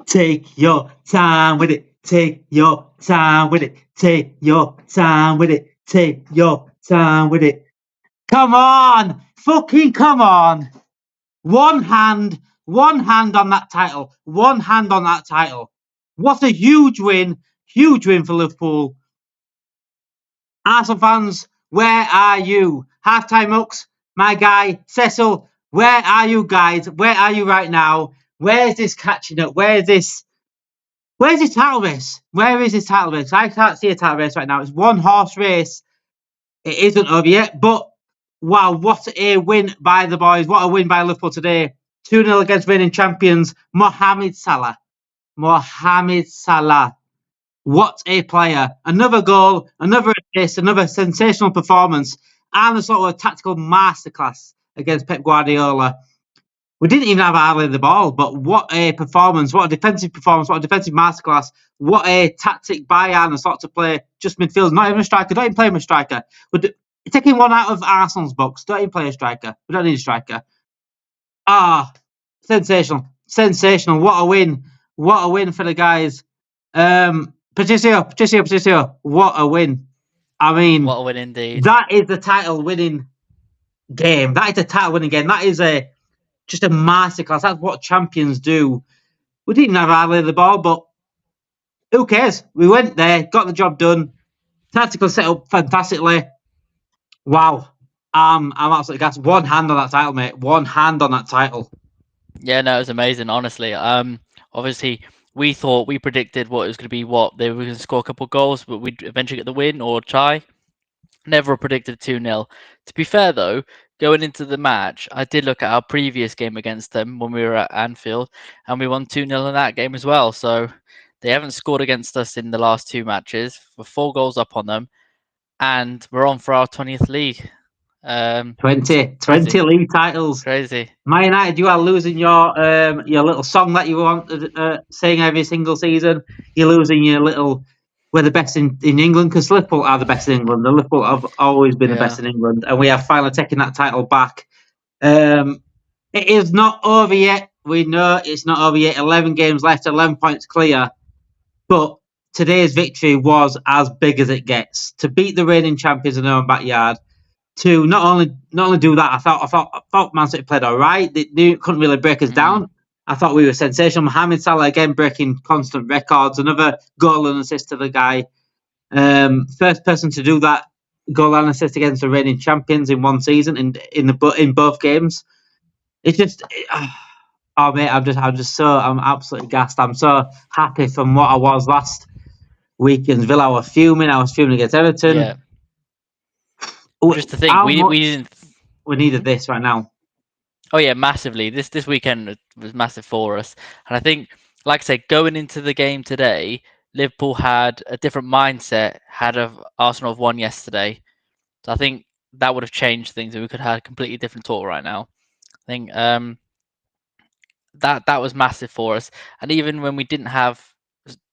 Take your time with it. Take your time with it. Take your time with it. Take your time with it. Come on! Fucking come on! One hand on that title. One hand on that title. What a huge win for Liverpool. Arsenal fans, where are you? Halftime Ux, my guy, Cecil, where are you guys? Where are you right now? Where is this catching up? Where's this title race? Where is this title race? I can't see a title race right now. It's one horse race. It isn't over yet, but wow, what a win by the boys. What a win by Liverpool today. 2-0 against reigning champions, Mohamed Salah. Mohamed Salah. What a player. Another goal, another assist, another sensational performance. And a sort of tactical masterclass against Pep Guardiola. We didn't even have hardly the ball, but what a performance. What a defensive performance. What a defensive masterclass. What a tactic by Arne Slot to play just midfield. Not even a striker. Don't even play him a striker. We're taking one out of Arsenal's box. Don't even play a striker. We don't need a striker. Sensational. Sensational. What a win. What a win for the guys. Patricio, what a win. I mean, what a win indeed. That is the title winning game. That is the title winning game. That is just a masterclass. That's what champions do. We didn't have hardly the ball, but who cares? We went there, got the job done. Tactical set up fantastically. Wow. I'm absolutely gassed. One hand on that title, mate. One hand on that title. Yeah, no, it was amazing, honestly. Obviously, we predicted what it was going to be, they were going to score a couple of goals, but we'd eventually get the win or tie. Never predicted 2-0. To be fair, though, going into the match, I did look at our previous game against them when we were at Anfield, and we won 2-0 in that game as well. So they haven't scored against us in the last two matches. We're 4 goals up on them, and we're on for our 20th league. 20 league titles. Crazy. Man United, you are losing your little song that you want to sing every single season. You're losing your little, we're the best in England, because Liverpool are the best in England. The Liverpool have always been the best in England, and we are finally taking that title back. It is not over yet. We know it's not over yet. 11 games left, 11 points clear. But today's victory was as big as it gets. To beat the reigning champions in their own backyard, to not only do that, I thought Man City played all right. They couldn't really break us down. I thought we were sensational. Mohamed Salah again breaking constant records. Another goal and assist to the guy. First person to do that goal and assist against the reigning champions in one season in both games. It's just, mate, I'm absolutely gassed. I'm so happy from what I was last week in Villa. I was fuming against Everton. Yeah. Just to think, we needed this right now. Oh yeah, massively. This weekend was massive for us, and I think, like I said, going into the game today, Liverpool had a different mindset had of Arsenal have won yesterday. So I think that would have changed things, and we could have had a completely different talk right now. I think that was massive for us, and even when we didn't have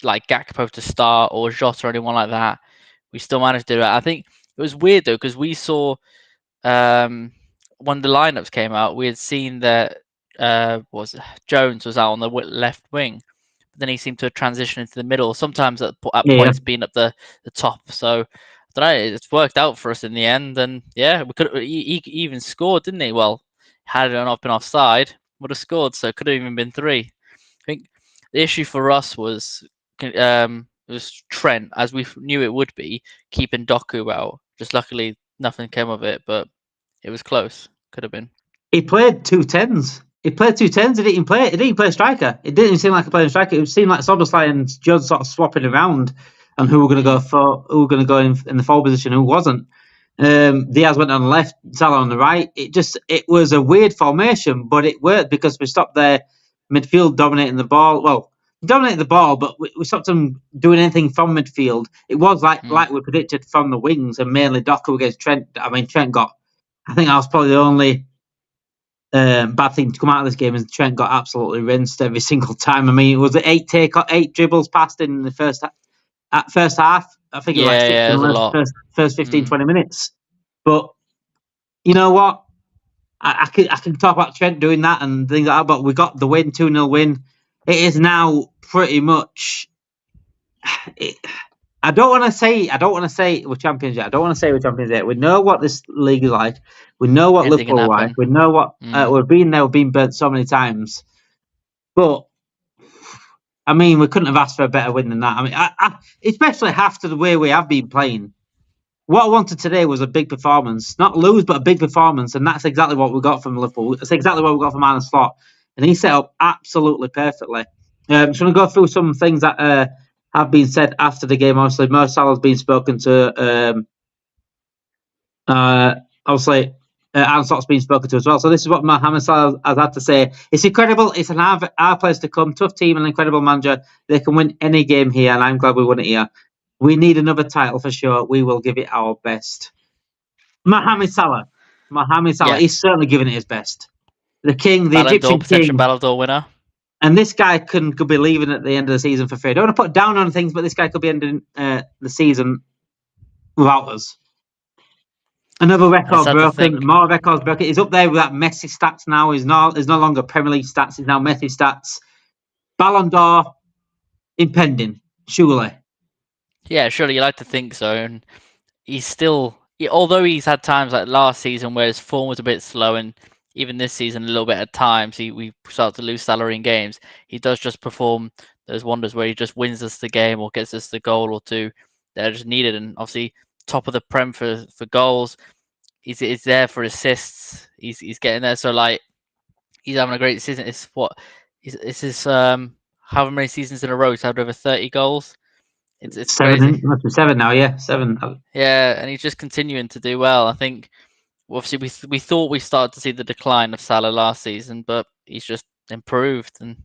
like Gakpo to start or Jota or anyone like that, we still managed to do it. I think it was weird though, because we saw when the lineups came out, we had seen that Jones was out on the left wing, but then he seemed to transition into the middle. Sometimes at points being up the top. So I don't know, it's worked out for us in the end, and we could. He even scored, didn't he? Well, had it not been offside, would have scored. So it could have even been 3. I think the issue for us was Trent, as we knew it would be, keeping Doku out. Just luckily nothing came of it, but it was close. Could have been. He played 2 10s. He didn't play a striker. It didn't seem like a playing striker. It seemed like Soboslai and Jones sort of swapping around and who were going to go in the forward position, who wasn't. Diaz went on the left, Salah on the right. It was a weird formation, but it worked because we stopped their midfield dominating the ball. Well, dominated the ball, but we stopped them doing anything from midfield. It was like we predicted from the wings, and mainly Doku against Trent. I mean, Trent got, I think that was probably the only bad thing to come out of this game, is Trent got absolutely rinsed every single time. I mean, it was 8 dribbles passed in the first half. I think it was like first 15, 20 minutes. But you know what? I can talk about Trent doing that and things like that, but we got the win, 2-0 win. it is now pretty much. I don't want to say we're champions yet. I don't want to say we're champions yet. We know what this league is like. We know what Anything can Liverpool are like. happen. We know what we've been there. We've been burnt so many times. But I mean, we couldn't have asked for a better win than that. I mean, especially after the way we have been playing. What I wanted today was a big performance, not lose, but a big performance, and that's exactly what we got from Liverpool. That's exactly what we got from Arne Slot, and he set up absolutely perfectly. So I'm going to go through some things that have been said after the game. Obviously, Mo Salah's been spoken to. Obviously, Arne Slot's been spoken to as well. So this is what Mohamed Salah has had to say. It's incredible. It's our place to come. Tough team and incredible manager. They can win any game here, and I'm glad we won it here. We need another title for sure. We will give it our best. Mohamed Salah. Yeah. He's certainly giving it his best. The king, the Egyptian potential king. Ballon d'Or winner. And this guy could be leaving at the end of the season for free. I don't want to put down on things, but this guy could be ending the season without us. Another record broken. More records broken. He's up there with that Messi stats now. He's no longer Premier League stats. He's now Messi stats. Ballon d'Or impending, surely. Yeah, surely you like to think so. And he's still, although he's had times like last season where his form was a bit slow, and even this season a little bit at times, we start to lose salary in games. He does just perform those wonders where he just wins us the game or gets us the goal or two that are just needed. And obviously, top of the Prem for goals. He's there for assists. He's getting there. So like, he's having a great season. It's his however many seasons in a row he's had over 30 goals. It's crazy. Seven now, yeah, 7. Yeah, and he's just continuing to do well. I think obviously we thought we started to see the decline of Salah last season, but he's just improved. And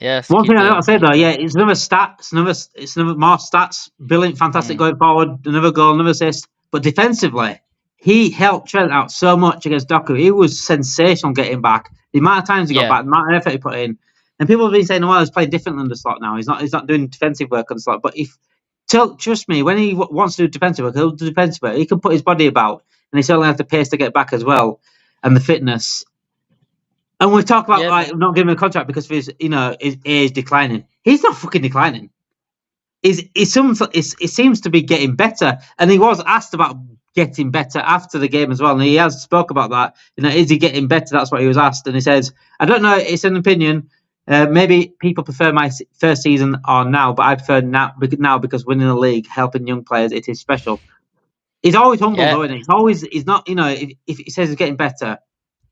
yes, one thing I got to say though, yeah, it's another more stats, brilliant, fantastic going forward, another goal, another assist. But defensively, he helped Trent out so much against Doku. He was sensational getting back. The amount of times he got back, the amount of effort he put in. And people have been saying, well, he's playing differently under Slot now. He's not doing defensive work on Slot. But trust me, when he wants to do defensive work, he'll do defensive work. He can put his body about, and he certainly has the pace to get back as well, and the fitness. And we talk about like not giving him a contract because of his age declining. He's not fucking declining. It seems to be getting better, and he was asked about getting better after the game as well, and he has spoke about that. Is he getting better? That's what he was asked, and he says, "I don't know. It's an opinion. Maybe people prefer my first season or now, but I prefer now because winning the league, helping young players, it is special." He's always humble, though, isn't he? He's not. If he says he's getting better,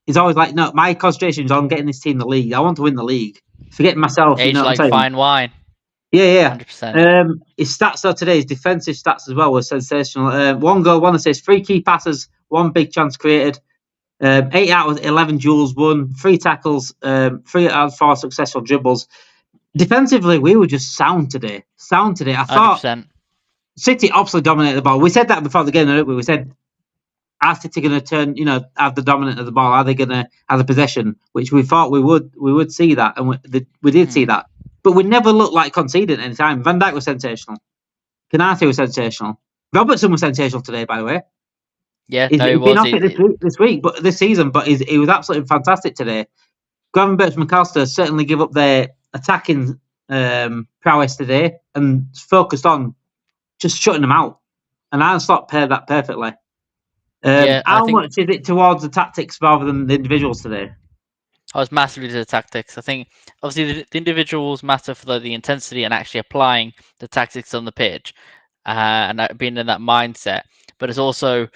he's always like, "No, my concentration is on getting this team the league. I want to win the league. Forgetting myself." Age like fine wine. Yeah. 100%. His stats though today, his defensive stats as well were sensational. 1 goal, 1 assist, 3 key passes, 1 big chance created. 8 out of 11 duels won, 3 tackles, 3 out of 4 successful dribbles. Defensively, we were just sound today. I thought 100%. City absolutely dominated the ball. We said that before the game, didn't we? We said, are City going to turn, have the dominant of the ball? Are they going to have the possession? Which we thought we would see that, and we did see that. But we never looked like conceding any time. Van Dijk was sensational. Canate was sensational. Robertson was sensational today, by the way. Yeah, he's been off it this week, but this season. But he was absolutely fantastic today. Gravenberch and McAllister certainly give up their attacking prowess today and focused on just shutting them out. And Arne Slot paired that perfectly. How much is it towards the tactics rather than the individuals today? I was massively to the tactics. I think obviously the individuals matter for the intensity and actually applying the tactics on the pitch and being in that mindset. But it's also,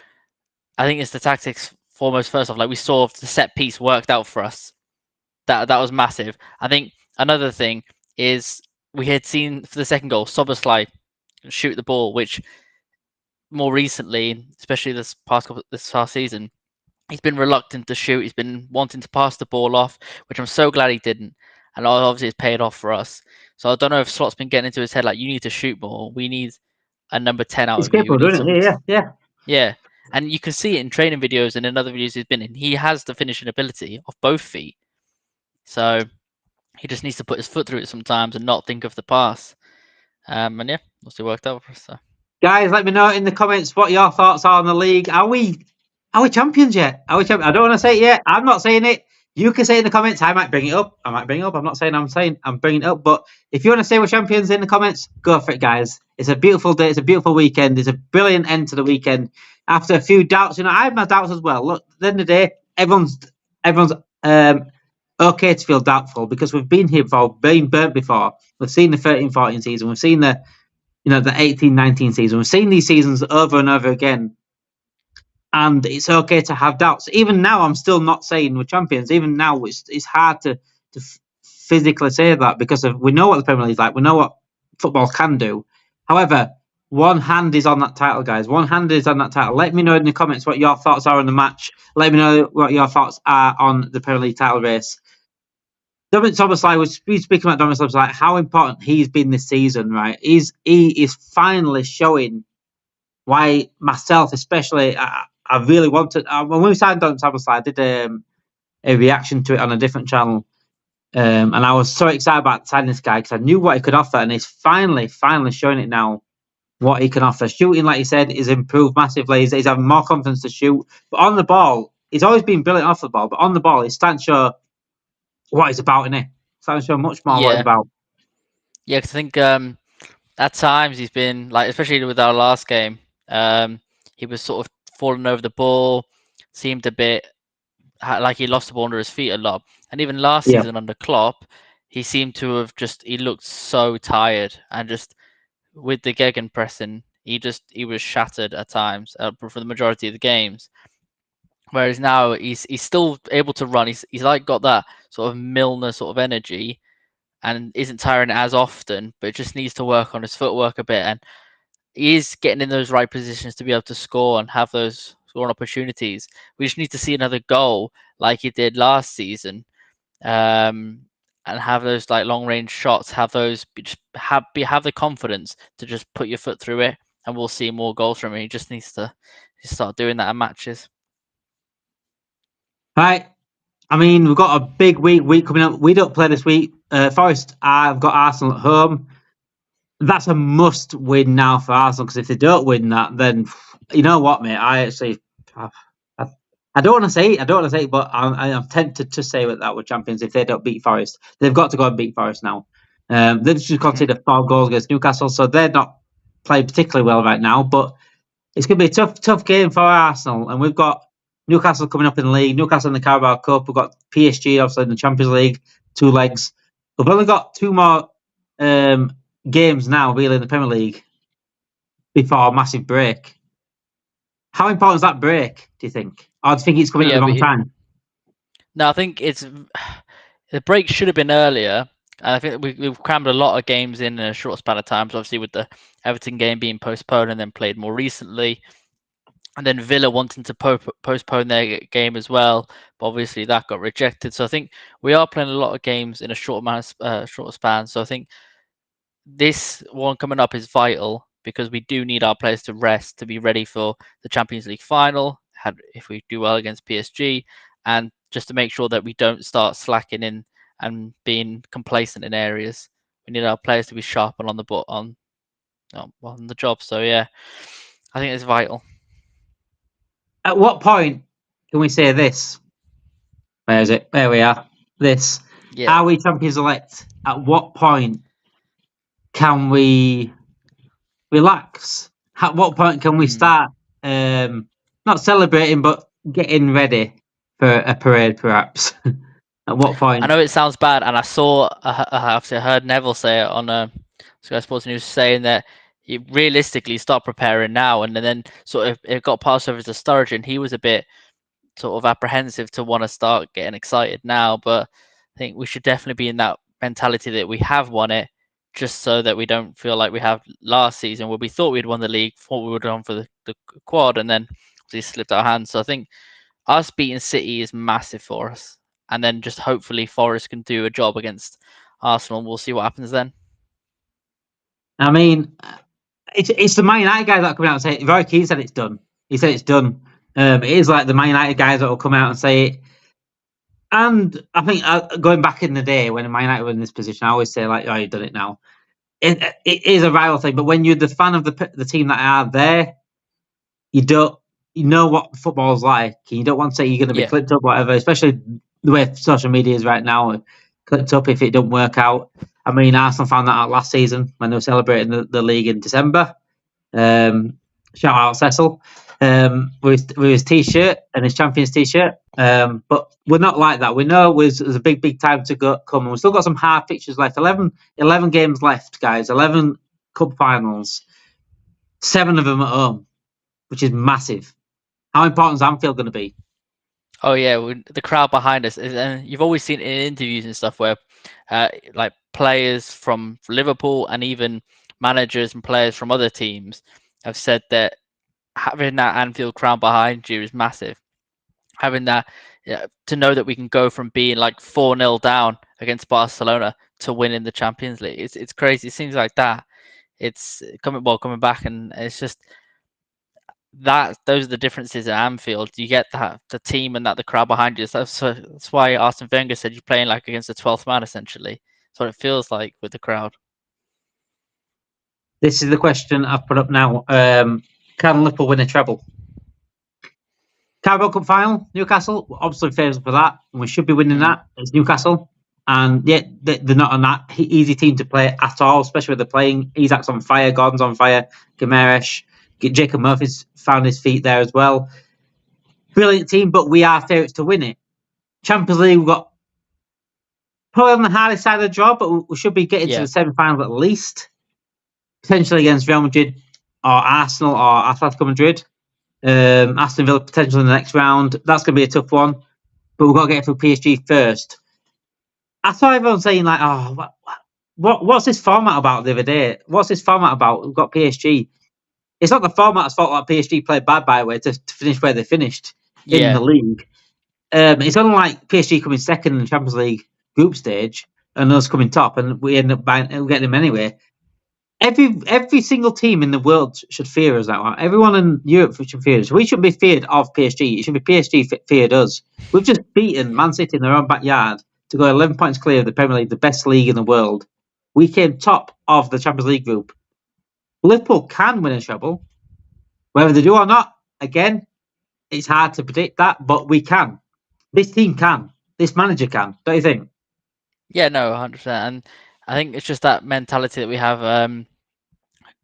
I think it's the tactics foremost. First off, like we saw the set piece worked out for us. That was massive. I think another thing is we had seen for the second goal, Szoboszlai shoot the ball, which more recently, especially this past season, he's been reluctant to shoot. He's been wanting to pass the ball off, which I'm so glad he didn't. And obviously it's paid off for us. So I don't know if Slot's been getting into his head, like, you need to shoot more. We need a number 10 out of you. Capable, doing it. Yeah. And you can see it in training videos and in other videos he's been in. He has the finishing ability of both feet. So he just needs to put his foot through it sometimes and not think of the pass. And yeah, also worked out for us. So. Guys, let me know in the comments what your thoughts are on the league. Are we champions yet? I don't want to say it yet. I'm not saying it. You can say in the comments. I might bring it up. I'm not saying I'm bringing it up. But if you want to say we're champions in the comments, go for it, guys. It's a beautiful day. It's a beautiful weekend. It's a brilliant end to the weekend. After a few doubts, I have my doubts as well. Look, at the end of the day, everyone's okay to feel doubtful because we've been here before, been burnt before. We've seen the 13-14 season. We've seen the 18-19 season. We've seen these seasons over and over again. And it's okay to have doubts. Even now, I'm still not saying we're champions. Even now, it's hard to physically say that because we know what the Premier League is like. We know what football can do. However, one hand is on that title, guys. One hand is on that title. Let me know in the comments what your thoughts are on the match. Let me know what your thoughts are on the Premier League title race. Dominic Szoboszlai, we're speaking about Dominic Szoboszlai, how important he's been this season, right? He is finally showing why myself, especially, I really wanted. When we signed Dominic Szoboszlai, I did a reaction to it on a different channel, and I was so excited about signing this guy because I knew what he could offer, and he's finally showing it now. What he can offer. Shooting, like you said, is improved massively. He's having more confidence to shoot. But on the ball, he's always been brilliant off the ball. But on the ball, he's starting to show what he's about, isn't he? Starting to show much more what he's about. Yeah, because I think at times he's been, like, especially with our last game, he was sort of falling over the ball, seemed a bit like he lost the ball under his feet a lot. And even last season under Klopp, he seemed to have he looked so tired and just with the gegenpressing, he was shattered at times for the majority of the games. Whereas now he's still able to run. He's like got that sort of Milner sort of energy, and isn't tiring as often, but just needs to work on his footwork a bit. And he is getting in those right positions to be able to score and have those scoring opportunities. We just need to see another goal like he did last season. And have those like long range shots, have those have the confidence to just put your foot through it, and we'll see more goals from him. He just needs to start doing that in matches. Right. I mean, we've got a big week coming up. We don't play this week. Forest, I've got Arsenal at home. That's a must win now for Arsenal because if they don't win that, then you know what, mate. I don't want to say it, but I'm tempted to say that we're champions if they don't beat Forest. They've got to go and beat Forest now. They've just conceded 4 goals against Newcastle, so they're not playing particularly well right now. But it's going to be a tough game for Arsenal, and we've got Newcastle coming up in the league, Newcastle in the Carabao Cup. We've got PSG obviously in the Champions League, 2 legs. We've only got 2 more games now, really, in the Premier League before a massive break. How important is that break, do you think? Or do you think it's coming at the wrong time? No, I think the break should have been earlier. And I think we've crammed a lot of games in a short span of time. So obviously with the Everton game being postponed and then played more recently, and then Villa wanting to postpone their game as well, but obviously that got rejected. So I think we are playing a lot of games in a short span. So I think this one coming up is vital because we do need our players to rest to be ready for the Champions League final if we do well against PSG, and just to make sure that we don't start slacking in and being complacent in areas. We need our players to be sharp and on the job. So yeah, I think it's vital. At what point can we say this? Where is it? There we are. This. Yeah. Are we champions elect? At what point can we relax? At what point can we start not celebrating but getting ready for a parade, perhaps? At what point? I know it sounds bad, and I heard Neville say it on Sky Sports News saying that he realistically start preparing now, and then sort of it got passed over to Sturridge, and he was a bit sort of apprehensive to want to start getting excited now. But I think we should definitely be in that mentality that we have won it, just so that we don't feel like we have last season where we thought we'd won the league, thought we would have gone for the quad, and then we slipped our hands. So I think us beating City is massive for us, and then just hopefully Forest can do a job against Arsenal. We'll see what happens then. I mean, it's the Man United guys that come out and say it. Roy Keane said it's done. He said it's done. It is like the Man United guys that will come out and say it. And I think going back in the day when Man United were in this position, I always say like, "Oh, you've done it now." It is a rival thing, but when you're the fan of the team that are there, you know what football's like. You don't want to say you're going to be clipped up, whatever. Especially the way social media is right now, clipped up if it don't work out. I mean, Arsenal found that out last season when they were celebrating the league in December. Shout out Cecil with his t-shirt and his Champions t-shirt. But we're not like that. We know there's a big time to come, and we've still got some hard fixtures left. 11 games left, guys. 11 cup finals. 7 of them at home, which is massive. How important is Anfield going to be? Oh yeah, the crowd behind us, and you've always seen in interviews and stuff where, like players from Liverpool and even managers and players from other teams have said that having that Anfield crowd behind you is massive. Having that, to know that we can go from being like 4-0 down against Barcelona to winning the Champions League, it's crazy. It seems like that. It's coming back, and it's just that those are the differences at Anfield. You get that the team and that the crowd behind you. That's why Arsene Wenger said you're playing like against the 12th man. Essentially, that's what it feels like with the crowd. This is the question I've put up now. Can Liverpool win a treble? Carabao Cup final, Newcastle, obviously favours for that. And we should be winning that. It's Newcastle. And yet they're not on that easy team to play at all, especially when they're playing. Isak's on fire, Gordon's on fire, Gimenez, Jacob Murphy's found his feet there as well. Brilliant team, but we are favourites to win it. Champions League, we've got probably on the hardest side of the job, but we should be getting to the semi-finals at least. Potentially against Real Madrid or Arsenal or Atletico Madrid. Aston Villa potentially in the next round. That's going to be a tough one, but we've got to get through PSG first. I saw everyone saying like, "Oh, what's this format about?" The other day, what's this format about? We've got PSG. It's not the format's fault that PSG played bad, by the way, to finish where they finished in the league. It's only like PSG coming second in the Champions League group stage and us coming top, and we end up getting them anyway. Every single team in the world should fear us now. Everyone in Europe should fear us. We shouldn't be feared of PSG. It should be PSG feared us. We've just beaten Man City in their own backyard to go 11 points clear of the Premier League, the best league in the world. We came top of the Champions League group. Liverpool can win a treble. Whether they do or not, again, it's hard to predict that, but we can. This team can. This manager can. Don't you think? Yeah, no, 100%. And I think it's just that mentality that we have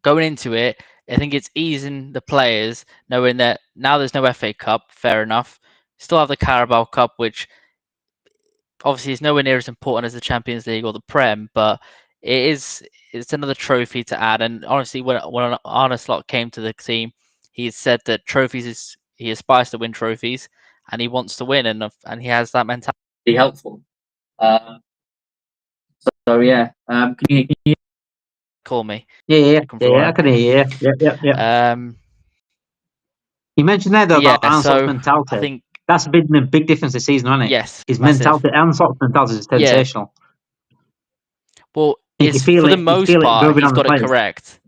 going into it. I think it's easing the players, knowing that now there's no FA Cup, fair enough. Still have the Carabao Cup, which obviously is nowhere near as important as the Champions League or the Prem, but it's another trophy to add. And honestly, when Arne Slot came to the team, he said that he aspires to win trophies and he wants to win, and he has that mentality. Helpful. So yeah, can you call me? Yeah, I can hear you. Yeah. You mentioned there though about Arne Slot's mentality. I think that's been a big difference this season, hasn't it? Yes, his mentality. Arne Slot's mentality is sensational. Well, for the most part, he's got it correct.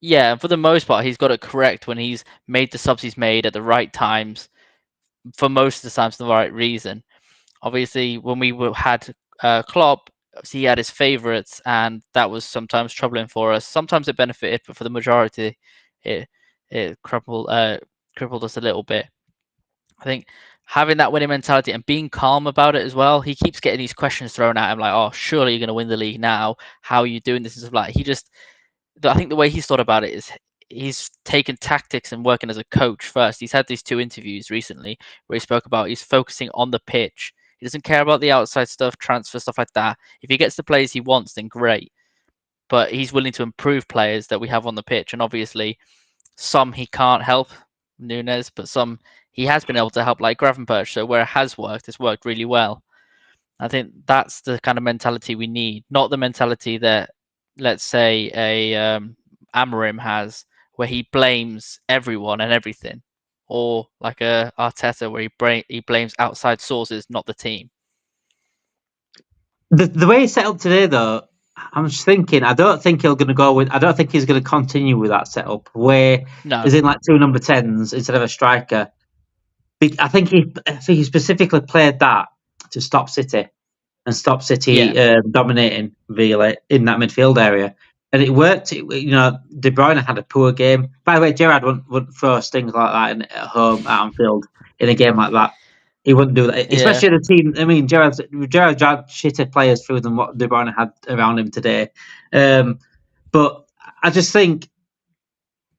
Yeah, for the most part, he's got it correct when he's made the subs he's made at the right times, for most of the times for the right reason. Obviously, when we had Klopp, he had his favourites, and that was sometimes troubling for us. Sometimes it benefited, but for the majority, it crippled us a little bit. I think having that winning mentality and being calm about it as well. He keeps getting these questions thrown at him like, "Oh, surely you're going to win the league now. How are you doing this?" And stuff like I think the way he's thought about it is he's taken tactics and working as a coach first. He's had these 2 interviews recently where he spoke about he's focusing on the pitch. He doesn't care about the outside stuff, transfer stuff like that. If he gets the players he wants, then great. But he's willing to improve players that we have on the pitch. And obviously, some he can't help, Nunes, but some he has been able to help, like Gravenberch. So where it has worked, it's worked really well. I think that's the kind of mentality we need, not the mentality that, let's say, a Amorim has, where he blames everyone and everything, or like a Arteta, where he blames outside sources, not the team. The way it's set up today, though, I'm just thinking. I don't think he's going to continue with that setup where there's in like 2 number 10s instead of a striker. I think he specifically played that to stop City and stop City dominating Villa in that midfield area. And it worked. De Bruyne had a poor game. By the way, Gerrard wouldn't throw things like that at home at Anfield in a game like that. He wouldn't do that, Yeah. especially the team. I mean, Gerrard dragged shitter players through than what De Bruyne had around him today. But I just think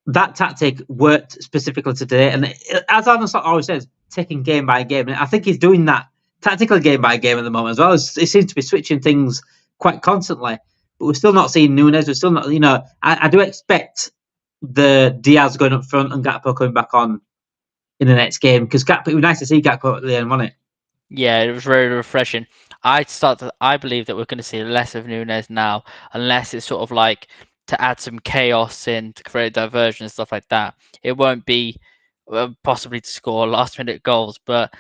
that tactic worked specifically today. And as Arne Slot always says, taking game by game. And I think he's doing that tactical game by game at the moment as well. He seems to be switching things quite constantly. But we're still not seeing Nunes. We're still not, I do expect the Diaz going up front and Gakpo coming back on in the next game, because it was nice to see Gakpo at the end, wasn't it? Yeah, it was very refreshing. I believe that we're going to see less of Nunes now, unless it's sort of like to add some chaos in, to create diversion and stuff like that. It won't be possibly to score last-minute goals, but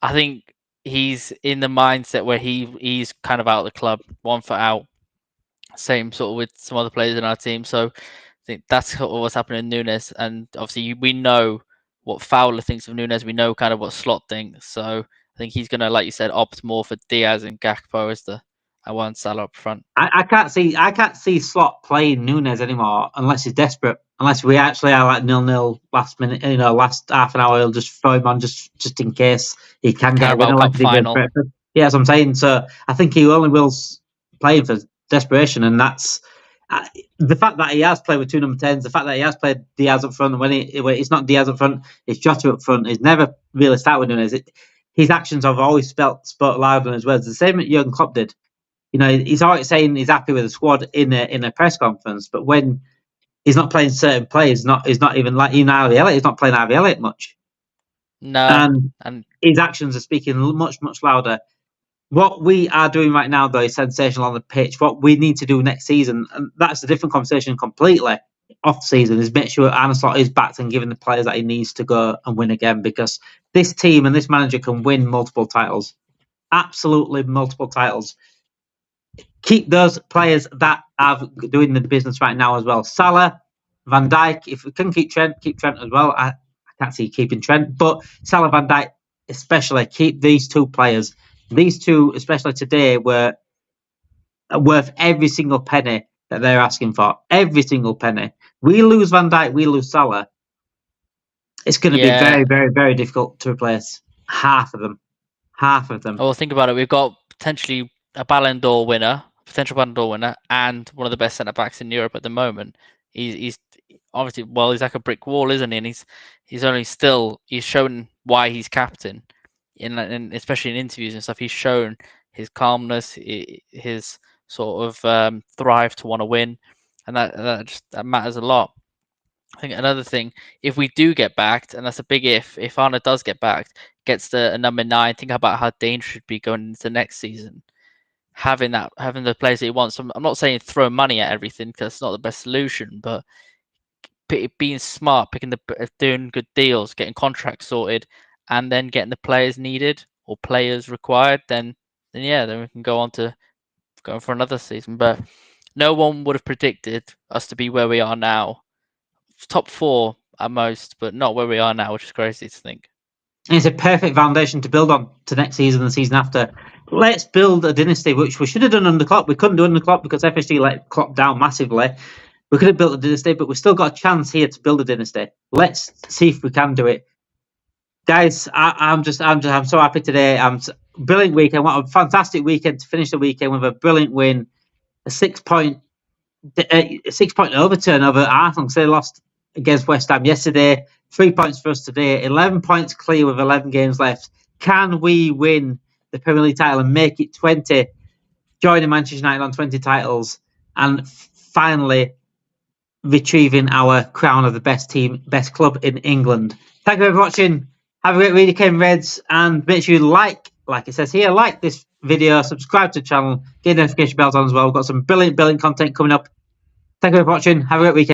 I think he's in the mindset where he's kind of out of the club, 1 foot out. Same sort of with some other players in our team. So I think that's sort of what's happening in Nunes. And obviously we know what Fowler thinks of Nunes. We know kind of what Slot thinks. So I think he's going to, like you said, opt more for Diaz and Gakpo as the Arne Salah up front. I can't see Slot playing Nunes anymore unless he's desperate. Unless we actually are like 0-0 last minute, last half an hour, he'll just throw him on just in case he can get a winner. Cup final. Yeah, that's what I'm saying. So I think he only will play for desperation, and that's the fact that he has played with 2 number 10s, the fact that he has played Diaz up front, and when it's not Diaz up front, it's Jota up front. He's never really started with Nunes. His actions have always spoke louder as well. It's the same that Jurgen Klopp did. He's always saying he's happy with the squad in a press conference, but when he's not playing certain players, he's not even like Harvey Elliott. He's not playing Harvey Elliott much. No, and his actions are speaking much louder. What we are doing right now, though, is sensational on the pitch. What we need to do next season, and that's a different conversation completely off season, is make sure Arne Slot is backed and giving the players that he needs to go and win again, because this team and this manager can win multiple titles. Absolutely multiple titles. Keep those players that are doing the business right now as well. Salah, Van Dijk, if we can keep Trent as well. I can't see keeping Trent, but Salah, Van Dijk especially, keep these 2 players. These 2, especially today, were worth every single penny that they're asking for. Every single penny. We lose Van Dijk, we lose Salah. It's going to be very, very, very difficult to replace half of them. Well, think about it. We've got potentially a Ballon d'Or winner, and one of the best centre backs in Europe at the moment. He's obviously, he's like a brick wall, isn't he? And he's shown why he's captain. And especially in interviews and stuff, he's shown his calmness, his sort of thrive to want to win, and that matters a lot. I think another thing, if we do get backed, and that's a big if Arne does get backed, gets a number 9, think about how dangerous it should be going into next season. Having the players that he wants. I'm not saying throw money at everything, because it's not the best solution, but being smart, doing good deals, getting contracts sorted, and then getting the players needed or players required, then we can go on to going for another season. But no one would have predicted us to be where we are now. Top 4 at most, but not where we are now, which is crazy to think. And it's a perfect foundation to build on to next season and the season after. Let's build a dynasty, which we should have done under Klopp. We couldn't do under Klopp because FSG let Klopp down massively. We could have built a dynasty, but we've still got a chance here to build a dynasty. Let's see if we can do it. Guys, I'm so happy today. Brilliant weekend. What a fantastic weekend to finish the weekend with a brilliant win. A 6-point overturn over Arsenal. So they lost against West Ham yesterday. 3 points for us today. 11 points clear with 11 games left. Can we win the Premier League title and make it 20? Joining Manchester United on 20 titles and finally retrieving our crown of the best club in England. Thank you for watching. Have a great weekend, Reds, and make sure you like it says here, like this video, subscribe to the channel, get notification bells on as well. We've got some brilliant content coming up. Thank you for watching. Have a great weekend.